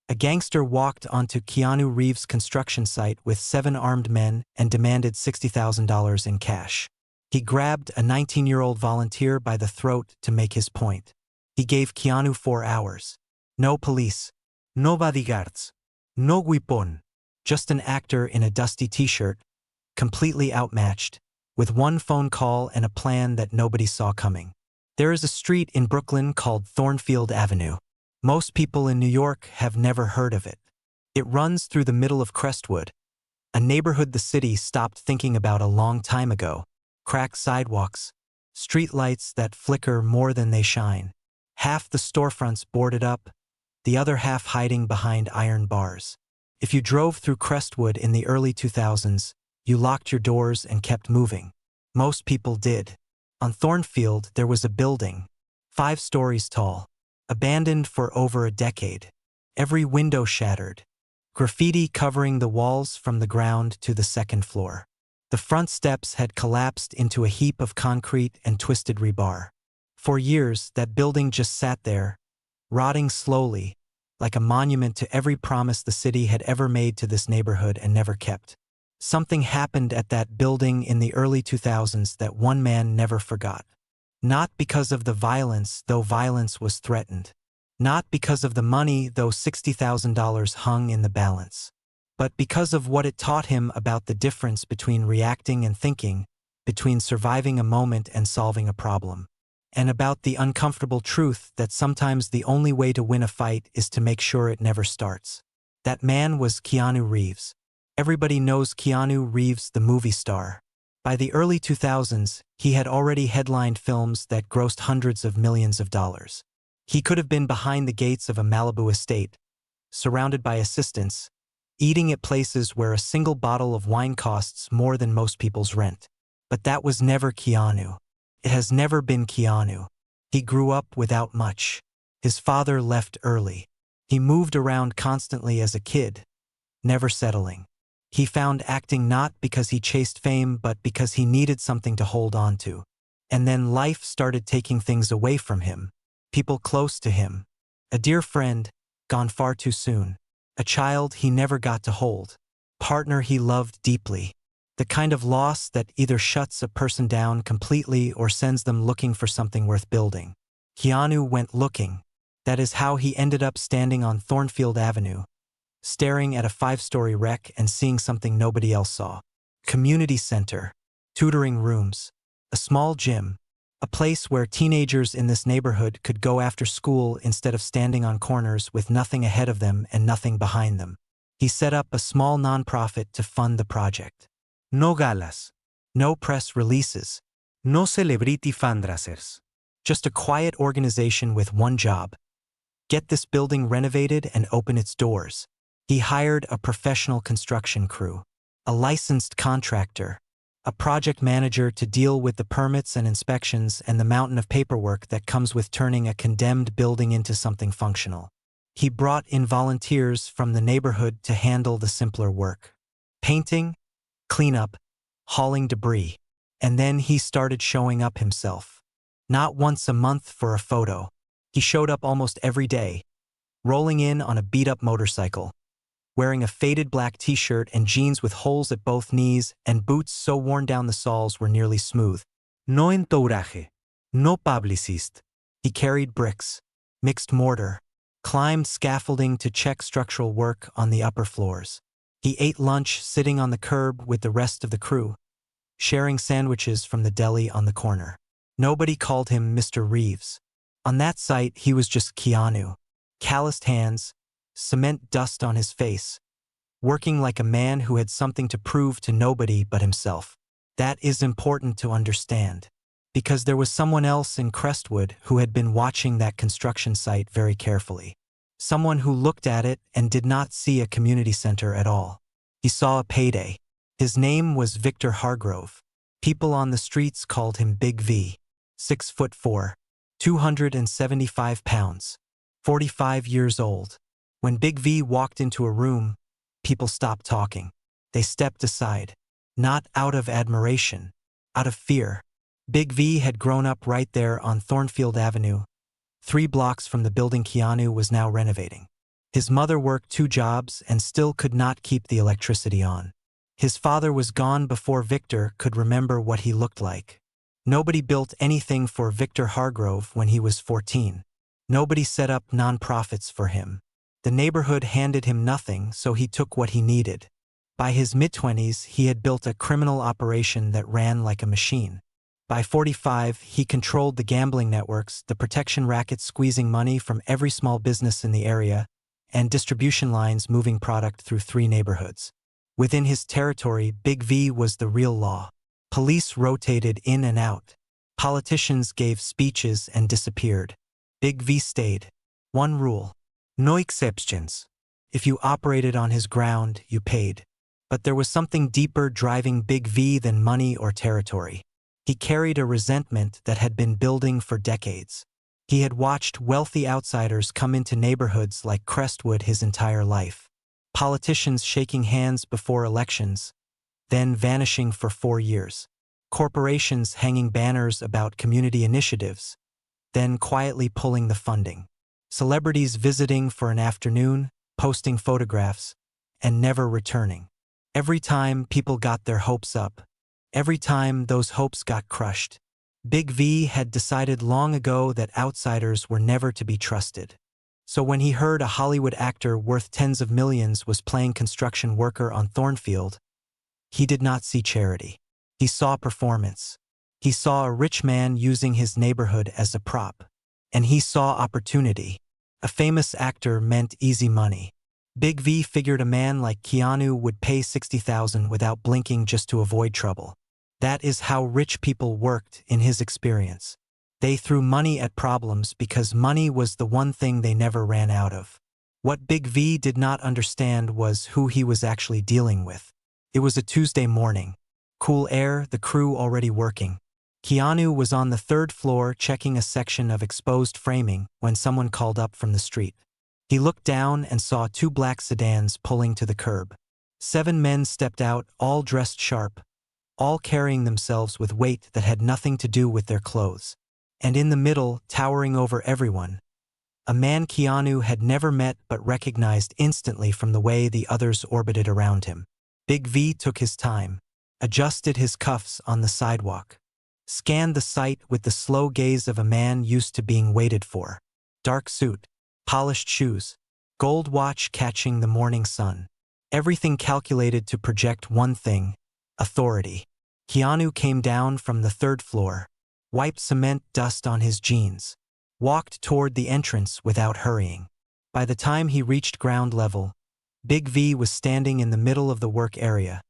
A gangster walked onto Keanu Reeves' construction site with 7 armed men and demanded $60,000 in cash. He grabbed a 19-year-old volunteer by the throat to make his point. He gave Keanu 4 hours. No police. No bodyguards. No weapon. Just an actor in a dusty t-shirt, completely outmatched, with 1 phone call and a plan that nobody saw coming. There is a street in Brooklyn called Thornfield Avenue. Most people in New York have never heard of it. It runs through the middle of Crestwood, a neighborhood the city stopped thinking about a long time ago. Cracked sidewalks, streetlights that flicker more than they shine. Half the storefronts boarded up, the other half hiding behind iron bars. If you drove through Crestwood in the early 2000s, you locked your doors and kept moving. Most people did. On Thornfield, there was a building, 5 stories tall, abandoned for over a decade. Every window shattered, graffiti covering the walls from the ground to the 2nd floor. The front steps had collapsed into a heap of concrete and twisted rebar. For years, that building just sat there, rotting slowly, like a monument to every promise the city had ever made to this neighborhood and never kept. Something happened at that building in the early 2000s that one man never forgot. Not because of the violence, though violence was threatened. Not because of the money, though $60,000 hung in the balance. But because of what it taught him about the difference between reacting and thinking, between surviving a moment and solving a problem, and about the uncomfortable truth that sometimes the only way to win a fight is to make sure it never starts. That man was Keanu Reeves. Everybody knows Keanu Reeves, the movie star. By the early 2000s, he had already headlined films that grossed hundreds of millions of dollars. He could have been behind the gates of a Malibu estate, surrounded by assistants, eating at places where a single bottle of wine costs more than most people's rent. But that was never Keanu. It has never been Keanu. He grew up without much. His father left early. He moved around constantly as a kid, never settling. He found acting not because he chased fame, but because he needed something to hold on to. And then life started taking things away from him. People close to him. A dear friend, gone far too soon. A child he never got to hold. Partner he loved deeply. The kind of loss that either shuts a person down completely or sends them looking for something worth building. Keanu went looking. That is how he ended up standing on Thornfield Avenue, staring at a 5-story wreck and seeing something nobody else saw. Community center, tutoring rooms, a small gym, a place where teenagers in this neighborhood could go after school instead of standing on corners with nothing ahead of them and nothing behind them. He set up a small nonprofit to fund the project. No galas. No press releases. No celebrity fundraisers. Just a quiet organization with one job. Get this building renovated and open its doors. He hired a professional construction crew, a licensed contractor, a project manager to deal with the permits and inspections and the mountain of paperwork that comes with turning a condemned building into something functional. He brought in volunteers from the neighborhood to handle the simpler work. Painting, cleanup, hauling debris. And then he started showing up himself. Not once a month for a photo. He showed up almost every day, rolling in on a beat-up motorcycle, wearing a faded black t-shirt and jeans with holes at both knees and boots so worn down the soles were nearly smooth. No entourage. No publicist. He carried bricks, mixed mortar, climbed scaffolding to check structural work on the upper floors. He ate lunch sitting on the curb with the rest of the crew, sharing sandwiches from the deli on the corner. Nobody called him Mr. Reeves. On that site, he was just Keanu. Calloused hands, cement dust on his face, working like a man who had something to prove to nobody but himself. That is important to understand, because there was someone else in Crestwood who had been watching that construction site very carefully. Someone who looked at it and did not see a community center at all. He saw a payday. His name was Victor Hargrove. People on the streets called him Big V. 6'4", 275 pounds, 45 years old. When Big V walked into a room, people stopped talking. They stepped aside, not out of admiration, out of fear. Big V had grown up right there on Thornfield Avenue, 3 blocks from the building Keanu was now renovating. His mother worked 2 jobs and still could not keep the electricity on. His father was gone before Victor could remember what he looked like. Nobody built anything for Victor Hargrove when he was 14. Nobody set up non-profits for him. The neighborhood handed him nothing, so he took what he needed. By his mid-20s, he had built a criminal operation that ran like a machine. By 45, he controlled the gambling networks, the protection rackets squeezing money from every small business in the area, and distribution lines moving product through 3 neighborhoods. Within his territory, Big V was the real law. Police rotated in and out. Politicians gave speeches and disappeared. Big V stayed. One rule: no exceptions. If you operated on his ground, you paid. But there was something deeper driving Big V than money or territory. He carried a resentment that had been building for decades. He had watched wealthy outsiders come into neighborhoods like Crestwood his entire life. Politicians shaking hands before elections, then vanishing for 4 years. Corporations hanging banners about community initiatives, then quietly pulling the funding. Celebrities visiting for an afternoon, posting photographs, and never returning. Every time people got their hopes up, every time those hopes got crushed, Big V had decided long ago that outsiders were never to be trusted. So when he heard a Hollywood actor worth tens of millions was playing construction worker on Thornfield, he did not see charity. He saw performance. He saw a rich man using his neighborhood as a prop. And he saw opportunity. A famous actor meant easy money. Big V figured a man like Keanu would pay $60,000 without blinking just to avoid trouble. That is how rich people worked in his experience. They threw money at problems because money was the one thing they never ran out of. What Big V did not understand was who he was actually dealing with. It was a Tuesday morning. Cool air, the crew already working. Keanu was on the 3rd floor checking a section of exposed framing when someone called up from the street. He looked down and saw 2 black sedans pulling to the curb. 7 men stepped out, all dressed sharp, all carrying themselves with weight that had nothing to do with their clothes. And in the middle, towering over everyone, a man Keanu had never met but recognized instantly from the way the others orbited around him. Big V took his time, adjusted his cuffs on the sidewalk, scanned the sight with the slow gaze of a man used to being waited for. Dark suit, polished shoes, gold watch catching the morning sun. Everything calculated to project one thing: authority. Keanu came down from the 3rd floor, wiped cement dust on his jeans, walked toward the entrance without hurrying. By the time he reached ground level, Big V was standing in the middle of the work area,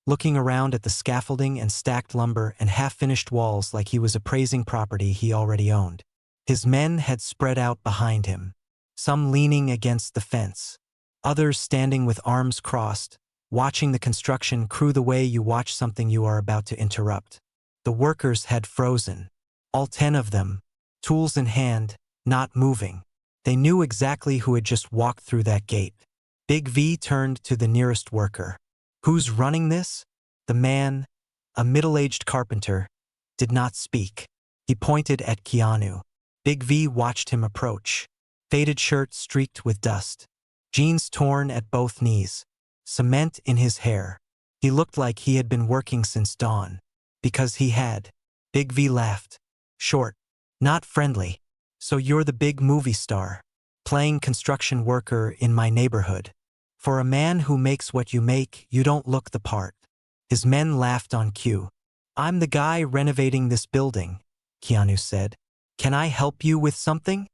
looking around at the scaffolding and stacked lumber and half-finished walls like he was appraising property he already owned. His men had spread out behind him, some leaning against the fence, others standing with arms crossed, watching the construction crew the way you watch something you are about to interrupt. The workers had frozen, all 10 of them, tools in hand, not moving. They knew exactly who had just walked through that gate. Big V turned to the nearest worker. "Who's running this?" The man, a middle-aged carpenter, did not speak. He pointed at Keanu. Big V watched him approach. Faded shirt streaked with dust, jeans torn at both knees, cement in his hair. He looked like he had been working since dawn. Because he had. Big V laughed. Short, not friendly. "So you're the big movie star, playing construction worker in my neighborhood. For a man who makes what you make, you don't look the part." His men laughed on cue. "I'm the guy renovating this building," Keanu said. "Can I help you with something?"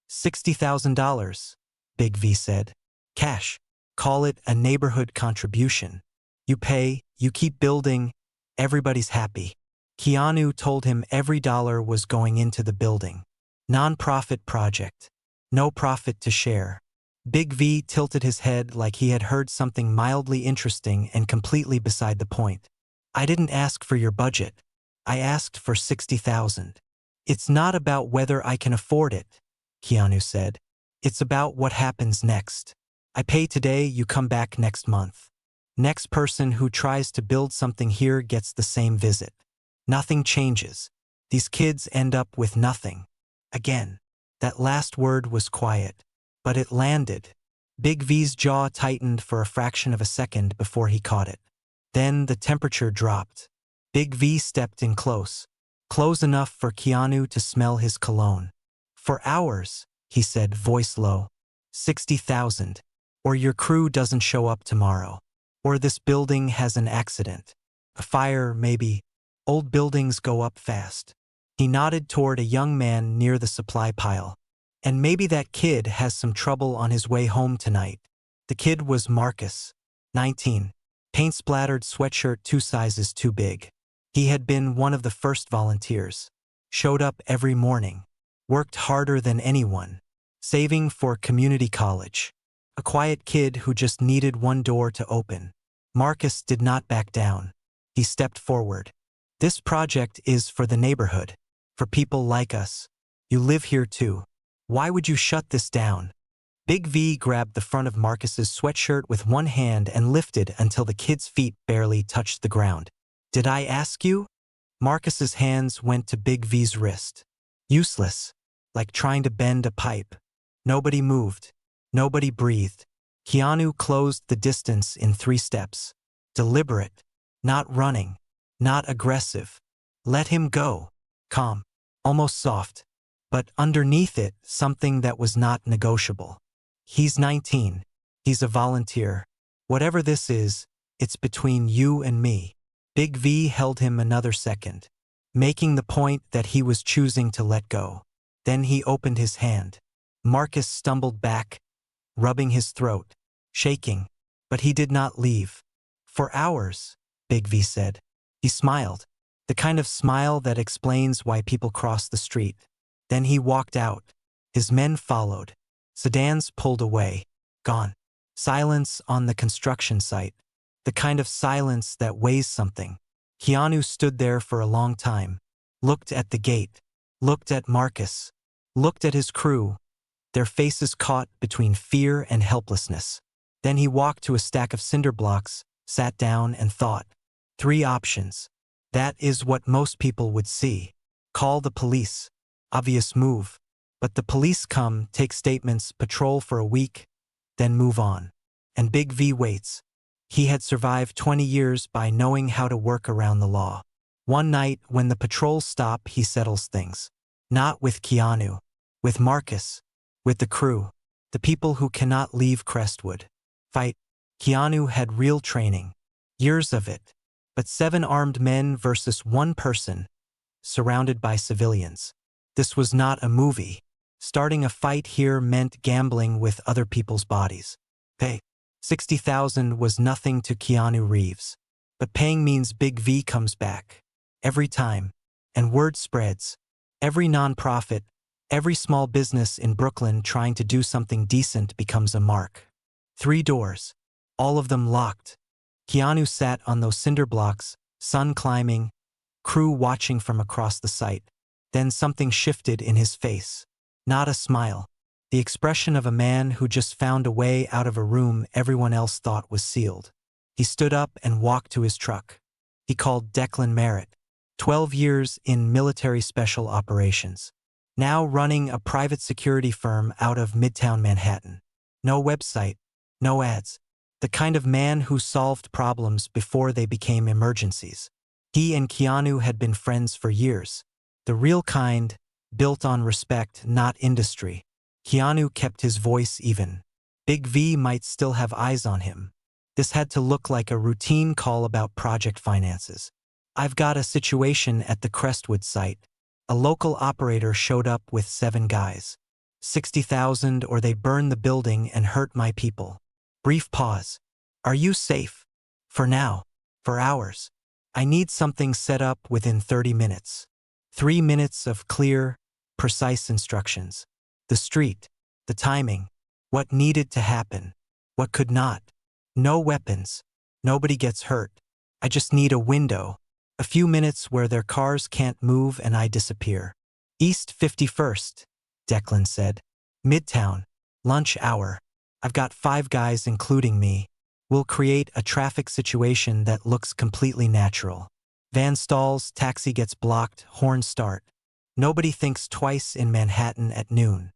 $60,000, Big V said. "Cash. Call it a neighborhood contribution. You pay, you keep building, everybody's happy." Keanu told him every dollar was going into the building. Non-profit project. No profit to share. Big V tilted his head like he had heard something mildly interesting and completely beside the point. "I didn't ask for your budget. I asked for $60,000. It's not about whether I can afford it," Keanu said. "It's about what happens next. I pay today, you come back next month. Next person who tries to build something here gets the same visit. Nothing changes. These kids end up with nothing." Again, that last word was quiet, but it landed. Big V's jaw tightened for a fraction of a second before he caught it. Then the temperature dropped. Big V stepped in close enough for Keanu to smell his cologne. "For hours," he said, voice low. 60,000. Or your crew doesn't show up tomorrow. Or this building has an accident. A fire, maybe. Old buildings go up fast. He nodded toward a young man near the supply pile. "And maybe that kid has some trouble on his way home tonight." The kid was Marcus, 19. Paint-splattered sweatshirt 2 sizes too big. He had been one of the first volunteers. Showed up every morning. Worked harder than anyone. Saving for community college. A quiet kid who just needed one door to open. Marcus did not back down. He stepped forward. "This project is for the neighborhood. For people like us. You live here too. Why would you shut this down?" Big V grabbed the front of Marcus's sweatshirt with one hand and lifted until the kid's feet barely touched the ground. "Did I ask you?" Marcus's hands went to Big V's wrist. Useless. Like trying to bend a pipe. Nobody moved. Nobody breathed. Keanu closed the distance in 3 steps. Deliberate. Not running. Not aggressive. Let him go. Calm. Almost soft. But underneath it, something that was not negotiable. He's 19. He's a volunteer. Whatever this is, it's between you and me. Big V held him another second, making the point that he was choosing to let go. Then he opened his hand. Marcus stumbled back, rubbing his throat, shaking, but he did not leave. "For hours," Big V said. He smiled, the kind of smile that explains why people cross the street. Then he walked out. His men followed. Sedans pulled away. Gone. Silence on the construction site. The kind of silence that weighs something. Keanu stood there for a long time. Looked at the gate. Looked at Marcus. Looked at his crew. Their faces caught between fear and helplessness. Then he walked to a stack of cinder blocks, sat down and thought. 3 options. That is what most people would see. Call the police. Obvious move. But the police come, take statements, patrol for a week, then move on. And Big V waits. He had survived 20 years by knowing how to work around the law. One night, when the patrols stop, he settles things. Not with Keanu. With Marcus. With the crew. The people who cannot leave Crestwood. Fight. Keanu had real training. Years of it. But 7 armed men versus 1 person. Surrounded by civilians. This was not a movie. Starting a fight here meant gambling with other people's bodies. Pay. 60,000 was nothing to Keanu Reeves. But paying means Big V comes back. Every time. And word spreads. Every nonprofit, every small business in Brooklyn trying to do something decent becomes a mark. 3 doors. All of them locked. Keanu sat on those cinder blocks, sun climbing, crew watching from across the site. Then something shifted in his face. Not a smile. The expression of a man who just found a way out of a room everyone else thought was sealed. He stood up and walked to his truck. He called Declan Merritt. 12 years in military special operations. Now running a private security firm out of Midtown Manhattan. No website. No ads. The kind of man who solved problems before they became emergencies. He and Keanu had been friends for years. The real kind, built on respect, not industry. Keanu kept his voice even. Big V might still have eyes on him. This had to look like a routine call about project finances. "I've got a situation at the Crestwood site. A local operator showed up with 7 guys. 60,000 or they burn the building and hurt my people." Brief pause. "Are you safe?" "For now. For hours. I need something set up within 30 minutes. 3 minutes of clear, precise instructions. The street. The timing. What needed to happen. What could not. No weapons. Nobody gets hurt. I just need a window. A few minutes where their cars can't move and I disappear." "East 51st, Declan said. "Midtown. Lunch hour. I've got 5 guys including me. We'll create a traffic situation that looks completely natural. Van stalls, taxi gets blocked, horns start. Nobody thinks twice in Manhattan at noon.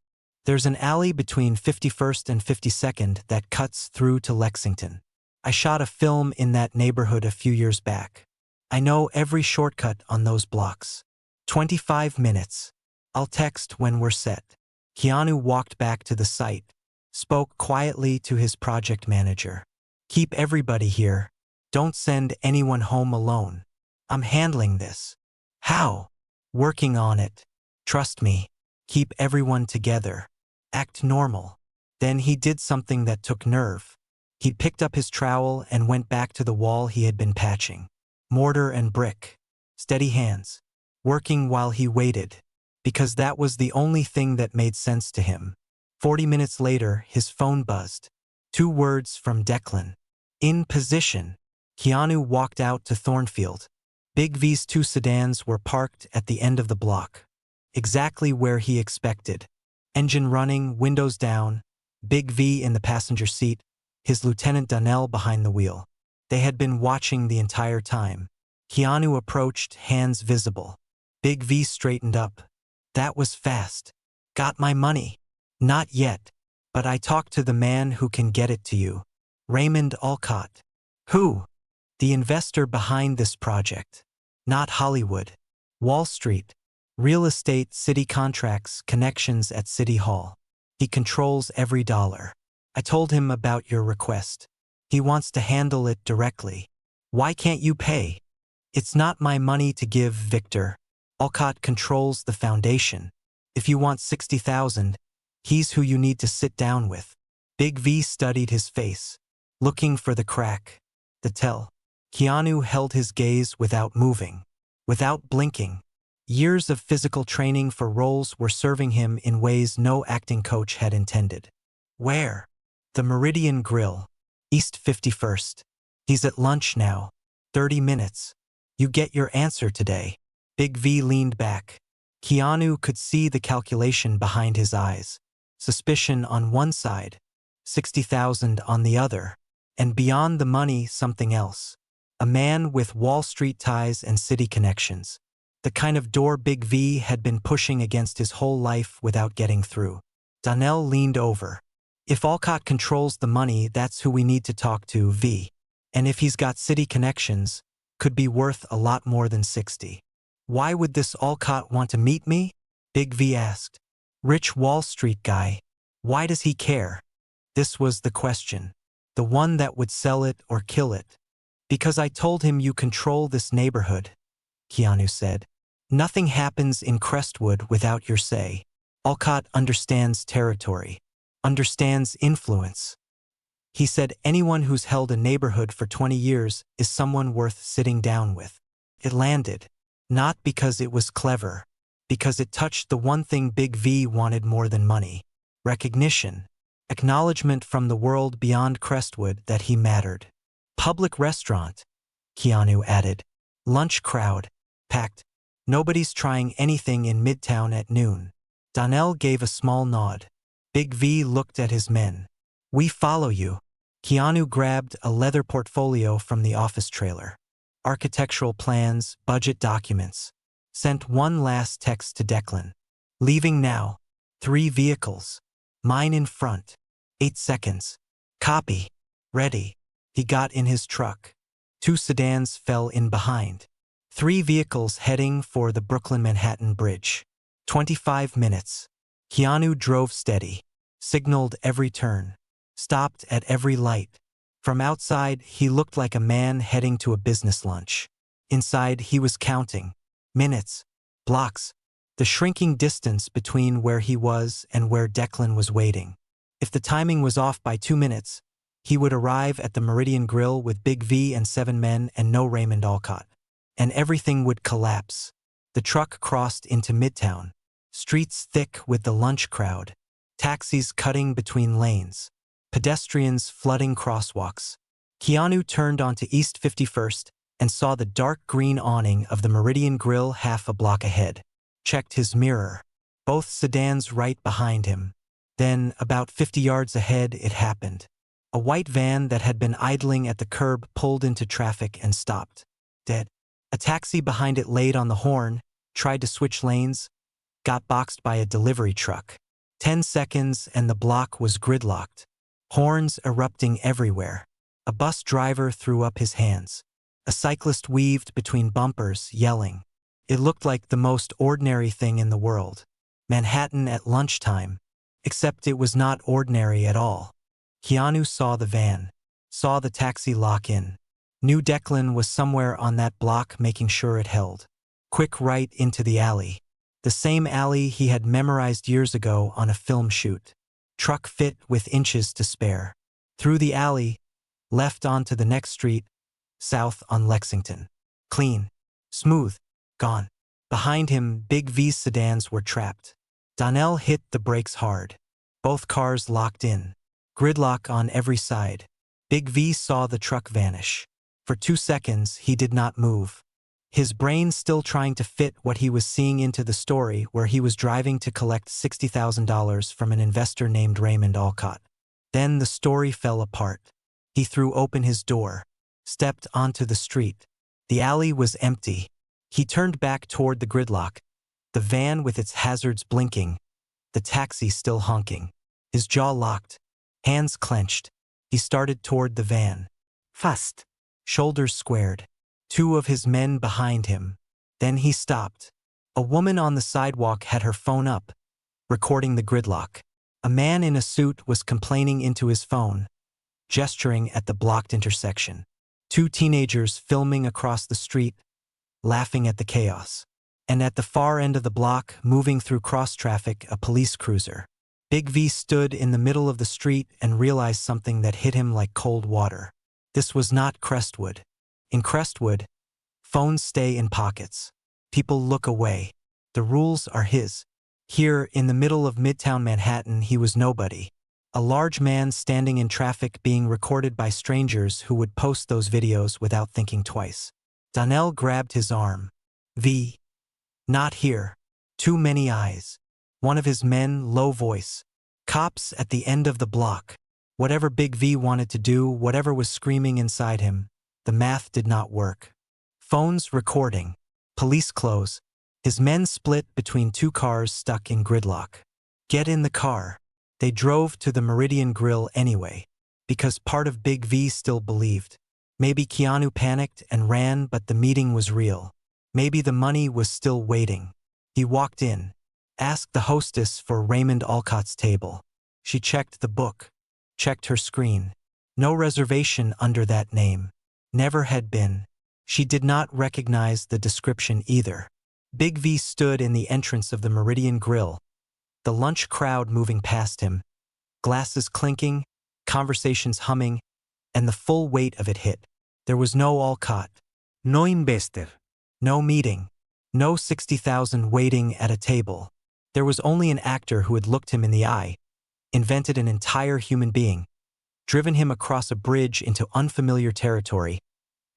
There's an alley between 51st and 52nd that cuts through to Lexington. I shot a film in that neighborhood a few years back. I know every shortcut on those blocks. 25 minutes. I'll text when we're set. Keanu walked back to the site, spoke quietly to his project manager. Keep everybody here. Don't send anyone home alone. I'm handling this. How? Working on it. Trust me. Keep everyone together. Act normal. Then he did something that took nerve. He picked up his trowel and went back to the wall he had been patching. Mortar and brick. Steady hands. Working while he waited. Because that was the only thing that made sense to him. 40 minutes later, his phone buzzed. 2 words from Declan. In position. Keanu walked out to Thornfield. Big V's 2 sedans were parked at the end of the block. Exactly where he expected. Engine running, windows down, Big V in the passenger seat, his Lieutenant Donnell behind the wheel. They had been watching the entire time. Keanu approached, hands visible. Big V straightened up. That was fast. Got my money? Not yet. But I talked to the man who can get it to you. Raymond Alcott. Who? The investor behind this project. Not Hollywood. Wall Street. Real estate, city contracts, connections at City Hall. He controls every dollar. I told him about your request. He wants to handle it directly. Why can't you pay? It's not my money to give, Victor. Alcott controls the foundation. If you want 60,000, he's who you need to sit down with. Big V studied his face, looking for the crack, the tell. Keanu held his gaze without moving, without blinking. Years of physical training for roles were serving him in ways no acting coach had intended. Where? The Meridian Grill, East 51st. He's at lunch now. 30 minutes. You get your answer today. Big V leaned back. Keanu could see the calculation behind his eyes. Suspicion on one side, 60,000 on the other, and beyond the money, something else. A man with Wall Street ties and city connections. The kind of door Big V had been pushing against his whole life without getting through. Donnell leaned over. If Alcott controls the money, that's who we need to talk to, V. And if he's got city connections, could be worth a lot more than 60. Why would this Alcott want to meet me? Big V asked. Rich Wall Street guy. Why does he care? This was the question. The one that would sell it or kill it. Because I told him you control this neighborhood, Keanu said. Nothing happens in Crestwood without your say. Alcott understands territory, understands influence. He said anyone who's held a neighborhood for 20 years is someone worth sitting down with. It landed. Not because it was clever, because it touched the one thing Big V wanted more than money. Recognition. Acknowledgement from the world beyond Crestwood that he mattered. Public restaurant, Keanu added. Lunch crowd. Packed. Nobody's trying anything in Midtown at noon. Donnell gave a small nod. Big V looked at his men. We follow you. Keanu grabbed a leather portfolio from the office trailer. Architectural plans, budget documents. Sent one last text to Declan. Leaving now. 3 vehicles. Mine in front. 8 seconds. Copy. Ready. He got in his truck. 2 sedans fell in behind. 3 vehicles heading for the Brooklyn-Manhattan Bridge. 25 minutes. Keanu drove steady. Signaled every turn. Stopped at every light. From outside, he looked like a man heading to a business lunch. Inside, he was counting. Minutes. Blocks. The shrinking distance between where he was and where Declan was waiting. If the timing was off by 2 minutes, he would arrive at the Meridian Grill with Big V and 7 men and no Raymond Alcott. And everything would collapse. The truck crossed into Midtown. Streets thick with the lunch crowd. Taxis cutting between lanes. Pedestrians flooding crosswalks. Keanu turned onto East 51st and saw the dark green awning of the Meridian Grill half a block ahead. Checked his mirror. Both sedans right behind him. Then, about 50 yards ahead, it happened. A white van that had been idling at the curb pulled into traffic and stopped. Dead. A taxi behind it laid on the horn, tried to switch lanes, got boxed by a delivery truck. 10 seconds and the block was gridlocked. Horns erupting everywhere. A bus driver threw up his hands. A cyclist weaved between bumpers, yelling. It looked like the most ordinary thing in the world. Manhattan at lunchtime. Except it was not ordinary at all. Keanu saw the van. Saw the taxi lock in. Knew Declan was somewhere on that block making sure it held. Quick right into the alley. The same alley he had memorized years ago on a film shoot. Truck fit with inches to spare. Through the alley, left onto the next street, south on Lexington. Clean. Smooth. Gone. Behind him, Big V's sedans were trapped. Donnell hit the brakes hard. Both cars locked in. Gridlock on every side. Big V saw the truck vanish. For 2 seconds, he did not move. His brain still trying to fit what he was seeing into the story where he was driving to collect $60,000 from an investor named Raymond Alcott. Then the story fell apart. He threw open his door. Stepped onto the street. The alley was empty. He turned back toward the gridlock. The van with its hazards blinking. The taxi still honking. His jaw locked. Hands clenched. He started toward the van. Fast. Shoulders squared. 2 of his men behind him. Then he stopped. A woman on the sidewalk had her phone up, recording the gridlock. A man in a suit was complaining into his phone, gesturing at the blocked intersection. 2 teenagers filming across the street, laughing at the chaos. And at the far end of the block, moving through cross-traffic, a police cruiser. Big V stood in the middle of the street and realized something that hit him like cold water. This was not Crestwood. In Crestwood, phones stay in pockets. People look away. The rules are his. Here, in the middle of Midtown Manhattan, he was nobody. A large man standing in traffic being recorded by strangers who would post those videos without thinking twice. Donnell grabbed his arm. V. Not here. Too many eyes. One of his men, low voice. Cops at the end of the block. Whatever Big V wanted to do, whatever was screaming inside him, the math did not work. Phones recording. Police close. His men split between 2 cars stuck in gridlock. Get in the car. They drove to the Meridian Grill anyway, because part of Big V still believed. Maybe Keanu panicked and ran, but the meeting was real. Maybe the money was still waiting. He walked in, asked the hostess for Raymond Alcott's table. She checked the book, checked her screen. No reservation under that name. Never had been. She did not recognize the description either. Big V stood in the entrance of the Meridian Grill, the lunch crowd moving past him, glasses clinking, conversations humming, and the full weight of it hit. There was no Alcott. No investor. No meeting. No 60,000 waiting at a table. There was only an actor who had looked him in the eye, invented an entire human being, driven him across a bridge into unfamiliar territory,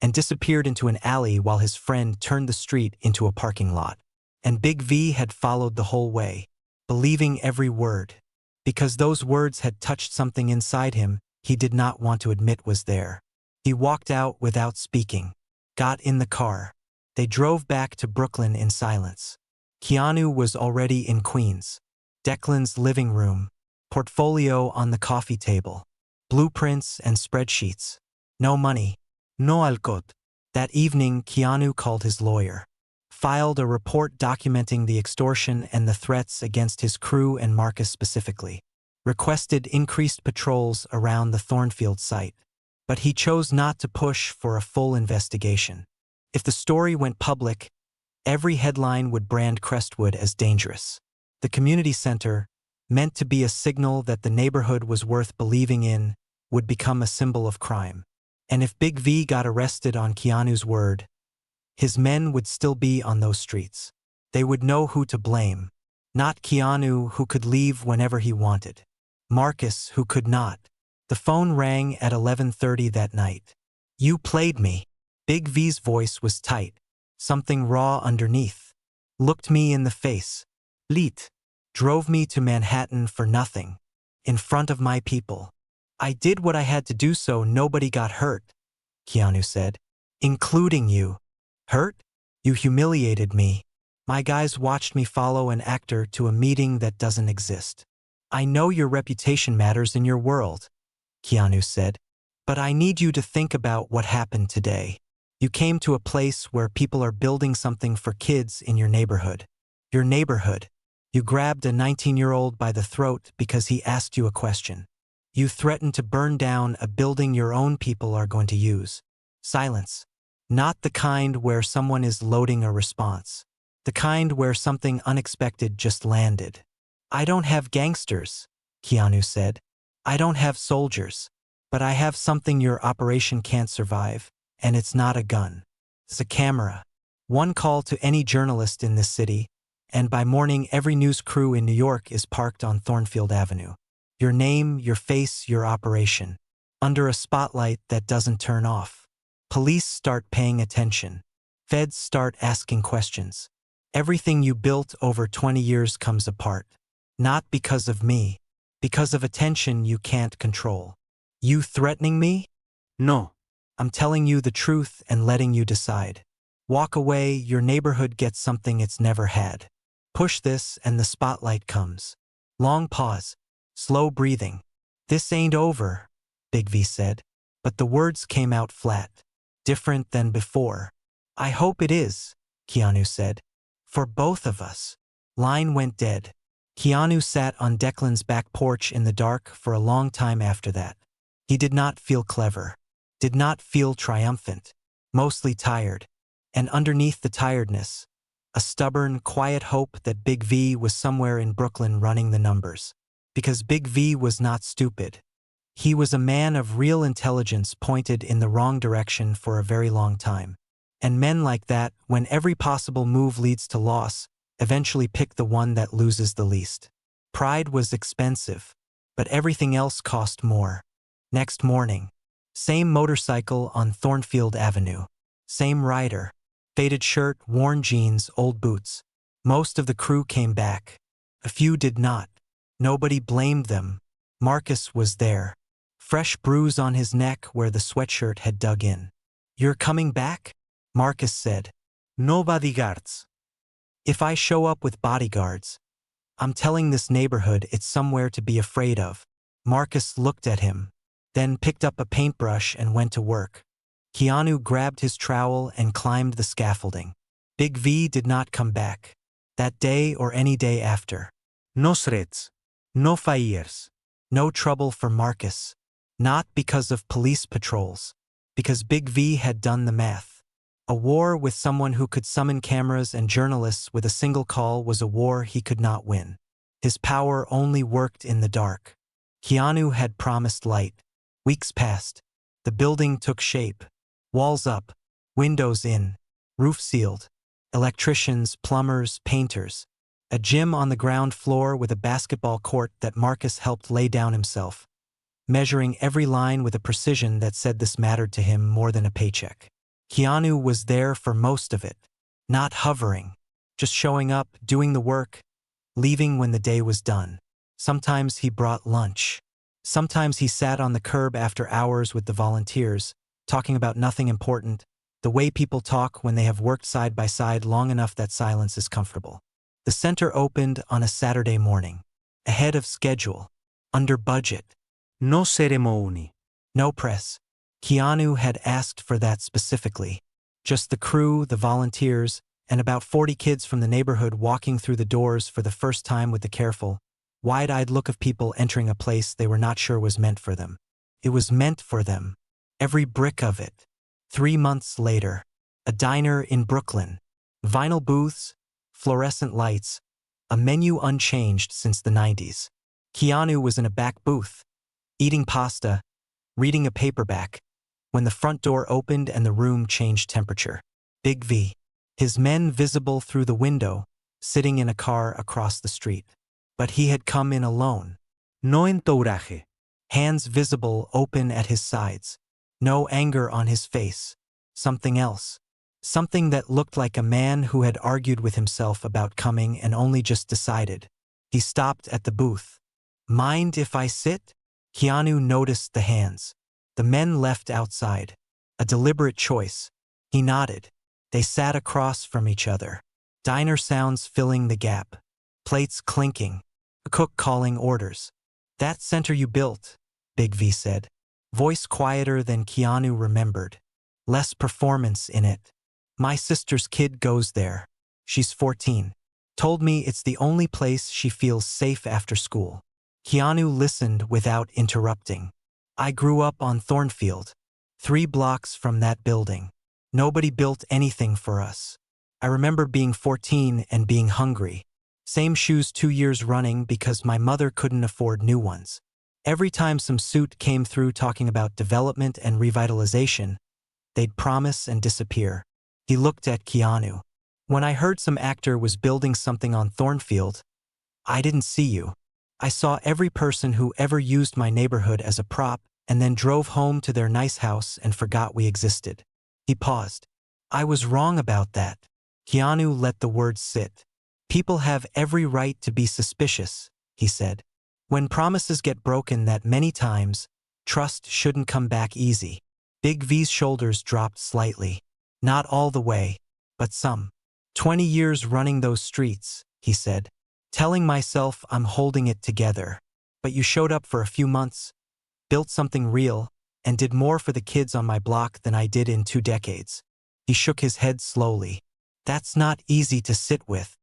and disappeared into an alley while his friend turned the street into a parking lot. And Big V had followed the whole way, believing every word, because those words had touched something inside him he did not want to admit was there. He walked out without speaking, got in the car. They drove back to Brooklyn in silence. Keanu was already in Queens. Declan's living room, portfolio on the coffee table, blueprints and spreadsheets. No money. No Alcott. That evening, Keanu called his lawyer. Filed a report documenting the extortion and the threats against his crew and Marcus specifically. Requested increased patrols around the Thornfield site. But he chose not to push for a full investigation. If the story went public, every headline would brand Crestwood as dangerous. The community center, meant to be a signal that the neighborhood was worth believing in, would become a symbol of crime. And if Big V got arrested on Keanu's word, his men would still be on those streets. They would know who to blame. Not Keanu, who could leave whenever he wanted. Marcus, who could not. The phone rang at 11:30 that night. You played me. Big V's voice was tight, something raw underneath. Looked me in the face. Leet. Drove me to Manhattan for nothing. In front of my people. I did what I had to do so nobody got hurt, Keanu said. Including you. Hurt? You humiliated me. My guys watched me follow an actor to a meeting that doesn't exist. I know your reputation matters in your world, Keanu said. But I need you to think about what happened today. You came to a place where people are building something for kids in your neighborhood. Your neighborhood. You grabbed a 19-year-old by the throat because he asked you a question. You threatened to burn down a building your own people are going to use. Silence. Not the kind where someone is loading a response. The kind where something unexpected just landed. I don't have gangsters, Keanu said. I don't have soldiers. But I have something your operation can't survive, and it's not a gun. It's a camera. One call to any journalist in this city, and by morning every news crew in New York is parked on Thornfield Avenue. Your name, your face, your operation. Under a spotlight that doesn't turn off. Police start paying attention. Feds start asking questions. Everything you built over 20 years comes apart. Not because of me. Because of attention you can't control. You threatening me? No. I'm telling you the truth and letting you decide. Walk away, your neighborhood gets something it's never had. Push this and the spotlight comes. Long pause. Slow breathing. This ain't over, Big V said. But the words came out flat. Different than before. I hope it is, Keanu said. For both of us. Line went dead. Keanu sat on Declan's back porch in the dark for a long time after that. He did not feel clever. Did not feel triumphant. Mostly tired. And underneath the tiredness, a stubborn, quiet hope that Big V was somewhere in Brooklyn running the numbers. Because Big V was not stupid. He was a man of real intelligence pointed in the wrong direction for a very long time. And men like that, when every possible move leads to loss, eventually pick the one that loses the least. Pride was expensive, but everything else cost more. Next morning. Same motorcycle on Thornfield Avenue. Same rider. Faded shirt, worn jeans, old boots. Most of the crew came back. A few did not. Nobody blamed them. Marcus was there. Fresh bruise on his neck where the sweatshirt had dug in. You're coming back? Marcus said. No bodyguards. If I show up with bodyguards, I'm telling this neighborhood it's somewhere to be afraid of. Marcus looked at him, then picked up a paintbrush and went to work. Keanu grabbed his trowel and climbed the scaffolding. Big V did not come back. That day or any day after. No threats. No fires. No trouble for Marcus. Not because of police patrols. Because Big V had done the math. A war with someone who could summon cameras and journalists with a single call was a war he could not win. His power only worked in the dark. Keanu had promised light. Weeks passed. The building took shape. Walls up. Windows in. Roof sealed. Electricians, plumbers, painters. A gym on the ground floor with a basketball court that Marcus helped lay down himself, measuring every line with a precision that said this mattered to him more than a paycheck. Keanu was there for most of it, not hovering, just showing up, doing the work, leaving when the day was done. Sometimes he brought lunch. Sometimes he sat on the curb after hours with the volunteers, talking about nothing important, the way people talk when they have worked side by side long enough that silence is comfortable. The center opened on a Saturday morning, ahead of schedule, under budget. No ceremony. No press. Keanu had asked for that specifically. Just the crew, the volunteers, and about 40 kids from the neighborhood walking through the doors for the first time with the careful, wide-eyed look of people entering a place they were not sure was meant for them. It was meant for them. Every brick of it. 3 months later. A diner in Brooklyn. Vinyl booths, fluorescent lights, a menu unchanged since the 90s. Keanu was in a back booth, eating pasta, reading a paperback, when the front door opened and the room changed temperature. Big V. His men visible through the window, sitting in a car across the street. But he had come in alone. No entourage. Hands visible open at his sides. No anger on his face. Something else. Something that looked like a man who had argued with himself about coming and only just decided. He stopped at the booth. Mind if I sit? Keanu noticed the hands. The men left outside. A deliberate choice. He nodded. They sat across from each other. Diner sounds filling the gap. Plates clinking. A cook calling orders. That center you built, Big V said. Voice quieter than Keanu remembered. Less performance in it. My sister's kid goes there. She's 14. Told me it's the only place she feels safe after school. Keanu listened without interrupting. I grew up on Thornfield, 3 blocks from that building. Nobody built anything for us. I remember being 14 and being hungry. Same shoes 2 years running because my mother couldn't afford new ones. Every time some suit came through talking about development and revitalization, they'd promise and disappear. He looked at Keanu. When I heard some actor was building something on Thornfield, I didn't see you. I saw every person who ever used my neighborhood as a prop and then drove home to their nice house and forgot we existed. He paused. I was wrong about that. Keanu let the words sit. People have every right to be suspicious, he said. When promises get broken that many times, trust shouldn't come back easy. Big V's shoulders dropped slightly. Not all the way, but some. 20 years running those streets, he said. Telling myself I'm holding it together. But you showed up for a few months, built something real, and did more for the kids on my block than I did in 2 decades. He shook his head slowly. That's not easy to sit with.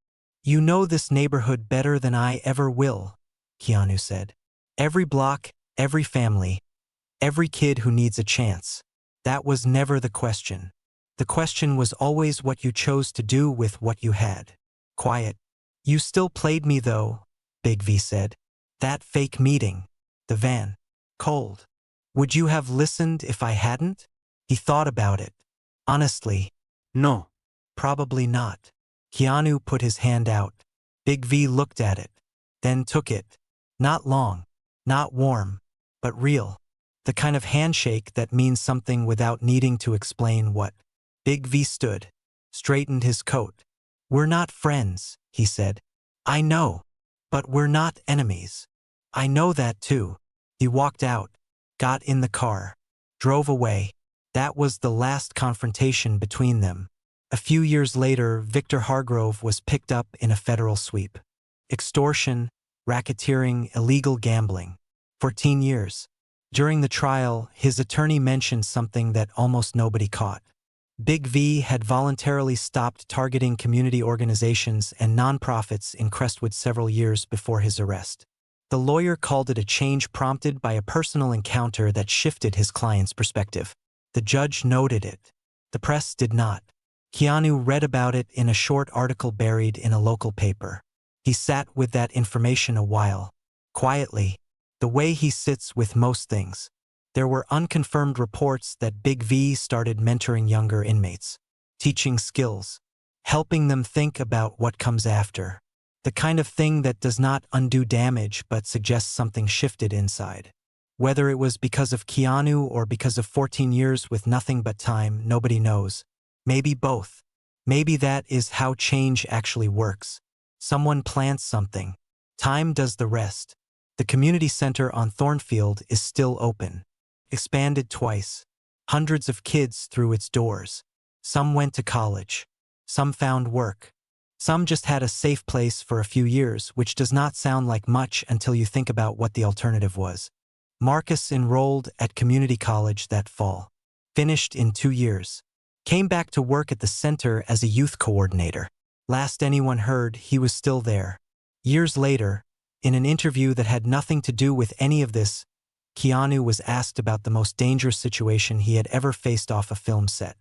You know this neighborhood better than I ever will, Keanu said. Every block, every family, every kid who needs a chance. That was never the question. The question was always what you chose to do with what you had. Quiet. You still played me though, Big V said. That fake meeting. The van. Cold. Would you have listened if I hadn't? He thought about it. Honestly. No. Probably not. Keanu put his hand out. Big V looked at it. Then took it. Not long. Not warm. But real. The kind of handshake that means something without needing to explain what. Big V stood. Straightened his coat. We're not friends, he said. I know. But we're not enemies. I know that too. He walked out. Got in the car. Drove away. That was the last confrontation between them. A few years later, Victor Hargrove was picked up in a federal sweep. Extortion, racketeering, illegal gambling. 14 years. During the trial, his attorney mentioned something that almost nobody caught. Big V had voluntarily stopped targeting community organizations and nonprofits in Crestwood several years before his arrest. The lawyer called it a change prompted by a personal encounter that shifted his client's perspective. The judge noted it. The press did not. Keanu read about it in a short article buried in a local paper. He sat with that information a while. Quietly. The way he sits with most things. There were unconfirmed reports that Big V started mentoring younger inmates. Teaching skills. Helping them think about what comes after. The kind of thing that does not undo damage but suggests something shifted inside. Whether it was because of Keanu or because of 14 years with nothing but time, nobody knows. Maybe both. Maybe that is how change actually works. Someone plants something. Time does the rest. The community center on Thornfield is still open. Expanded twice. Hundreds of kids through its doors. Some went to college. Some found work. Some just had a safe place for a few years, which does not sound like much until you think about what the alternative was. Marcus enrolled at community college that fall. Finished in 2 years. Came back to work at the center as a youth coordinator. Last anyone heard, he was still there. Years later, in an interview that had nothing to do with any of this, Keanu was asked about the most dangerous situation he had ever faced off a film set.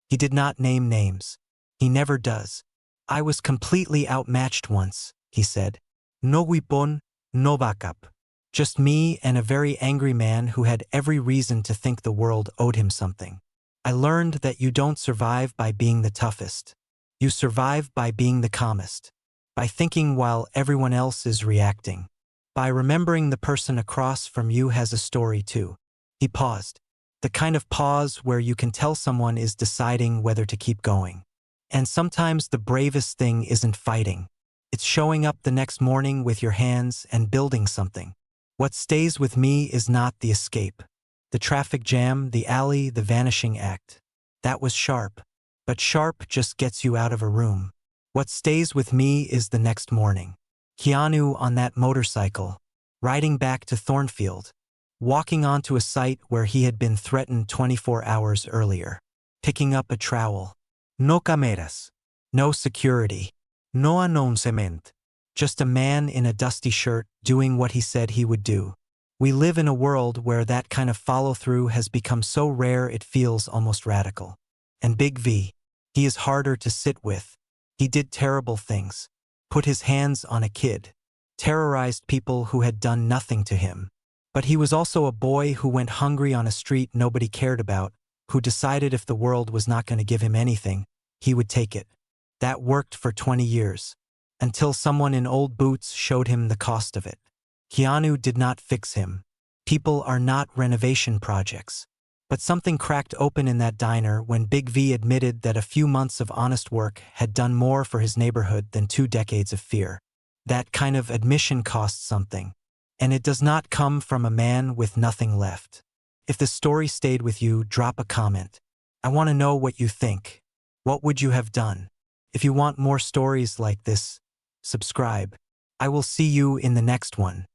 He did not name names. He never does. I was completely outmatched once, he said. No weapon, no backup. Just me and a very angry man who had every reason to think the world owed him something. I learned that you don't survive by being the toughest. You survive by being the calmest. By thinking while everyone else is reacting. By remembering the person across from you has a story too. He paused. The kind of pause where you can tell someone is deciding whether to keep going. And sometimes the bravest thing isn't fighting. It's showing up the next morning with your hands and building something. What stays with me is not the escape. The traffic jam, the alley, the vanishing act. That was sharp. But sharp just gets you out of a room. What stays with me is the next morning. Keanu on that motorcycle, riding back to Thornfield, walking onto a site where he had been threatened 24 hours earlier, picking up a trowel. No cameras. No security. No announcement. Just a man in a dusty shirt doing what he said he would do. We live in a world where that kind of follow-through has become so rare it feels almost radical. And Big V, he is harder to sit with. He did terrible things. Put his hands on a kid. Terrorized people who had done nothing to him. But he was also a boy who went hungry on a street nobody cared about, who decided if the world was not going to give him anything, he would take it. That worked for 20 years. Until someone in old boots showed him the cost of it. Keanu did not fix him. People are not renovation projects. But something cracked open in that diner when Big V admitted that a few months of honest work had done more for his neighborhood than 2 decades of fear. That kind of admission costs something. And it does not come from a man with nothing left. If the story stayed with you, drop a comment. I want to know what you think. What would you have done? If you want more stories like this, subscribe. I will see you in the next one.